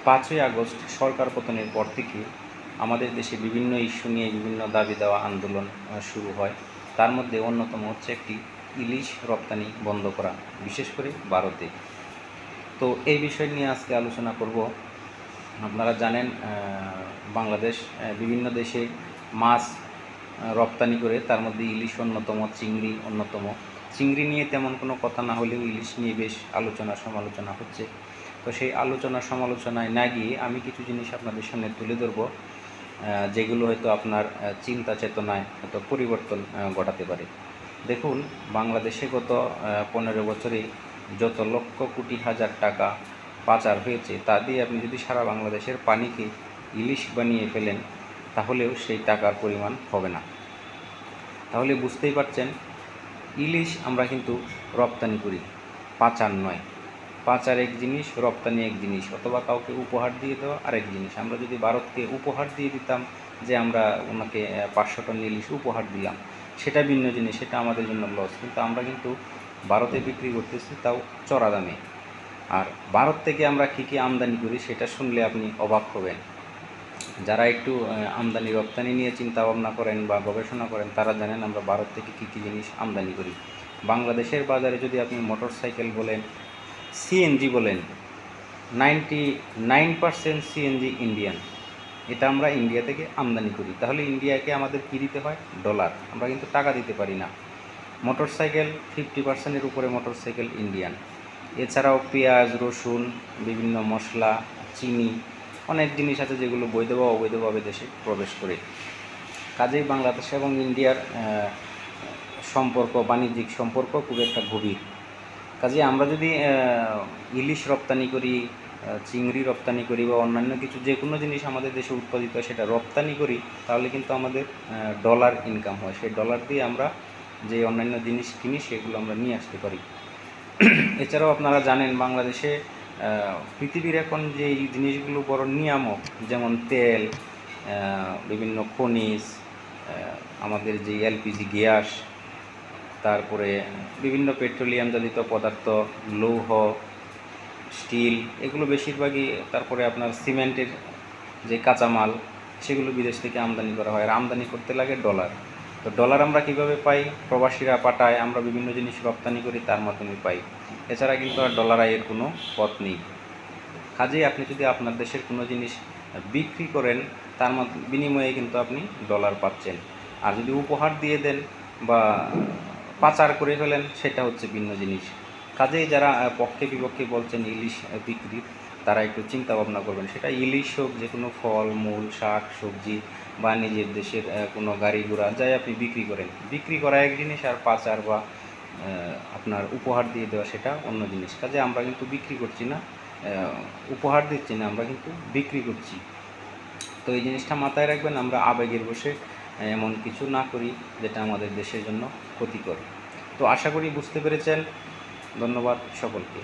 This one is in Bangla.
5ই আগস্ট সরকার পতনের পর থেকে আমাদের দেশে বিভিন্ন ইস্যু নিয়ে বিভিন্ন দাবি দেওয়া আন্দোলন শুরু হয়। তার মধ্যে অন্যতম হচ্ছে একটি ইলিশ রপ্তানি বন্ধ করা, বিশেষ করে ভারতে। তো এই বিষয় নিয়ে আজকে আলোচনা করব। আপনারা জানেন বাংলাদেশ বিভিন্ন দেশে মাছ রপ্তানি করে, তার মধ্যে ইলিশ অন্যতম, চিংড়ি অন্যতম। চিংড়ি নিয়ে তেমন কোনো কথা না হলেও ইলিশ নিয়ে বেশ আলোচনা সমালোচনা হচ্ছে। তো সেই আলোচনা সমালোচনায় না গিয়ে আমি কিছু জিনিস আপনাদের সামনে তুলে ধরব, যেগুলো হয়তো আপনার চিন্তা চেতনায় হয়তো পরিবর্তন ঘটাতে পারে। দেখুন, বাংলাদেশে গত 15 বছরে যত লক্ষ কোটি হাজার টাকা পাচার হয়েছে, তা দিয়ে আপনি যদি সারা বাংলাদেশের পানিকে ইলিশ বানিয়ে ফেলেন, তাহলেও সেই টাকার পরিমাণ হবে না। তাহলে বুঝতেই পারছেন, ইলিশ আমরা কিন্তু রপ্তানি করি, পাচার নয়। পাচার এক জিনিস, রপ্তানি এক জিনিস, অথবা কাউকে উপহার দিয়ে দেওয়া আরেক জিনিস। আমরা যদি ভারতকে উপহার দিয়ে দিতাম যে আমরা ওনাকে 500 টন ইলিশ উপহার দিলাম, সেটা ভিন্ন জিনিস, সেটা আমাদের জন্য লস। কিন্তু আমরা কিন্তু ভারতে বিক্রি করতেছি, তাও চড়া দামে। আর ভারত থেকে আমরা কী কী আমদানি করি সেটা শুনলে আপনি অবাক হবেন। যারা একটু আমদানি রপ্তানি নিয়ে চিন্তা ভাবনা করেন বা গবেষণা করেন, তারা জানেন আমরা ভারত থেকে কী কী জিনিস আমদানি করি। বাংলাদেশের বাজারে যদি আপনি মোটরসাইকেল বলেন, সিএনজি বলেন, 99% সিএনজি ইন্ডিয়ান। এটা আমরা ইন্ডিয়া থেকে আমদানি করি। তাহলে ইন্ডিয়াকে আমাদের কী দিতে হয়? ডলার। আমরা কিন্তু টাকা দিতে পারি না। মোটরসাইকেল 50%-এর উপরে মোটরসাইকেল ইন্ডিয়ান। এছাড়াও পেঁয়াজ, রসুন, বিভিন্ন মশলা, চিনি, অনেক জিনিস আছে যেগুলো বৈধ বা অবৈধভাবে দেশে প্রবেশ করে। কাজেই বাংলাদেশ এবং ইন্ডিয়ার সম্পর্ক, বাণিজ্যিক সম্পর্ক খুব একটা গভীর। কাজে আমরা যদি ইলিশ রপ্তানি করি, চিংড়ি রপ্তানি করি, বা অন্যান্য কিছু যে কোনো জিনিস আমাদের দেশে উৎপাদিত সেটা রপ্তানি করি, তাহলে কিন্তু আমাদের ডলার ইনকাম হয়। সেই ডলার দিয়ে আমরা যে অন্যান্য জিনিস কিনি সেগুলো আমরা নিয়ে আসতে পারি। এছাড়াও আপনারা জানেন, বাংলাদেশে পৃথিবীর এখন যে জিনিসগুলো বড় নিয়ামক, যেমন তেল, বিভিন্ন খনিজ, আমাদের যে এলপিজি গ্যাস, তারপরে বিভিন্ন পেট্রোলিয়াম জাতীয় পদার্থ, লৌহ, স্টিল, এগুলো বেশিরভাগই, তারপরে আপনার সিমেন্টের যে কাঁচামাল, সেগুলো বিদেশ থেকে আমদানি করা হয়। আর আমদানি করতে লাগে ডলার। তো ডলার আমরা কীভাবে পাই? প্রবাসীরা পাঠায়, আমরা বিভিন্ন জিনিস রপ্তানি করি, তার মাধ্যমে পাই। এছাড়া কিন্তু আর ডলার আয়ের কোনো পথ নেই। কাজেই আপনি যদি আপনার দেশের কোনো জিনিস বিক্রি করেন, তার বিনিময়ে কিন্তু আপনি ডলার পাচ্ছেন। আর যদি উপহার দিয়ে দেন বা পাচার করে ফেলেন, সেটা হচ্ছে ভিন্ন জিনিস। কাজেই যারা পক্ষে বিপক্ষে বলছেন ইলিশ বিক্রির, তারা একটু চিন্তা ভাবনা করবেন। সেটা ইলিশ হোক, যে কোনো ফল মূল, শাক সবজি, বা নিজের দেশের কোনো গাড়ি ঘোড়া যাই আপনি বিক্রি করেন, বিক্রি করা এক জিনিস, আর পাচার বা আপনার উপহার দিয়ে দেওয়া সেটা অন্য জিনিস। কাজে আমরা কিন্তু বিক্রি করছি না, উপহার দিচ্ছি না, আমরা কিন্তু বিক্রি করছি। তো এই জিনিসটা মাথায় রাখবেন, আমরা আবেগের বশে এমন কিছু না করি যেটা আমাদের দেশের জন্য ক্ষতিকর। তো আশা করি বুঝতে পেরেছেন। ধন্যবাদ সকলকে।